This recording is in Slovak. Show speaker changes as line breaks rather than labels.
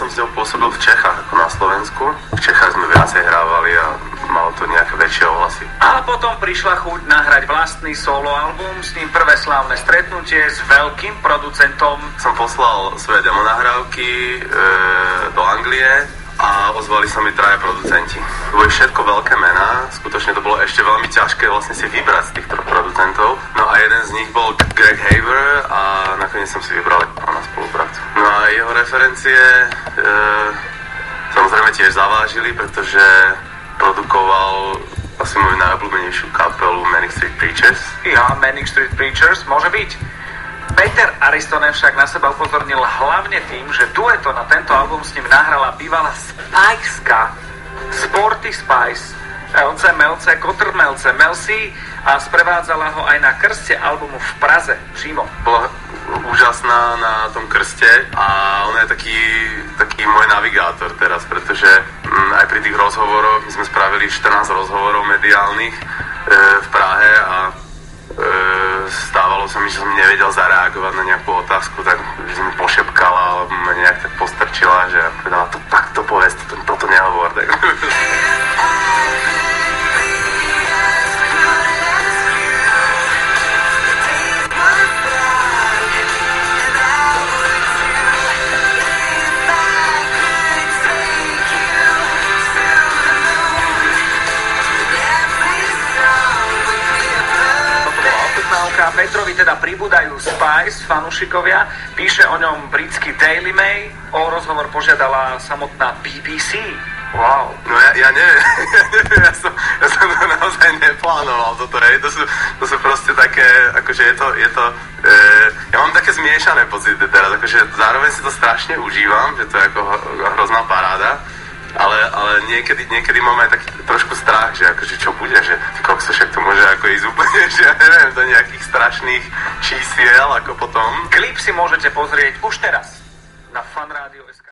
som s ňou pôsobil v Čechách ako na Slovensku. V Čechách sme viacej hrávali a malo to nejaké väčšie ohlasy.
A potom prišla chuť nahrať vlastný solo album, s ním prvé slávne stretnutie s veľkým producentom.
Som poslal svoje demo nahrávky do Anglie a ozvali sa mi traja producenti. To boli všetko veľké mená, skutočne to bolo ešte veľmi ťažké vlastne si vybrať z týchto producentov. No a jeden z nich bol Greg Haver a nakoniec som si vybral na spoluprácu. No a jeho referencie samozrejme tiež zavážili, pretože produkoval asi moju najobľúbenejšiu kapelu Manic Street Preachers.
Ja, Manic Street Preachers, môže byť. Peter Aristonen však na seba upozornil hlavne tým, že dueto na tento album s ním nahrala bývalá Spiceska, Sporty Spice, Elce Melce, Kotrmelce, Melcy a sprevádzala ho aj na krste albumu v Praze. Šimo.
Bola úžasná na tom krste a on je taký môj navigátor teraz, pretože aj pri tých rozhovoroch, my sme spravili 14 rozhovorov mediálnych v Prahe a stávalo sa mi, že som nevedel zareagovať na nejakú otázku, tak že mi pošepkala alebo ma nejak tak postrčila, že povedala, to povedz, toto nehovor. Tak.
Petrovi teda pribúdajú Spice, fanúšikovia, píše o ňom britský Daily Mail, o rozhovor požiadala samotná BBC. Wow.
No ja neviem, ja som to naozaj neplánoval, to sú proste také, akože je to ja mám také zmiešané pocity teraz, akože zároveň si to strašne užívam, že to je ako hrozná paráda, ale niekedy mám aj taký trošku strach, že akože čo bude, že ty kokso, však to môže ako ísť úplne, že ja neviem, do nejakých strašných čísiel, ako potom.
Klip si môžete pozrieť už teraz na fanradio.sk.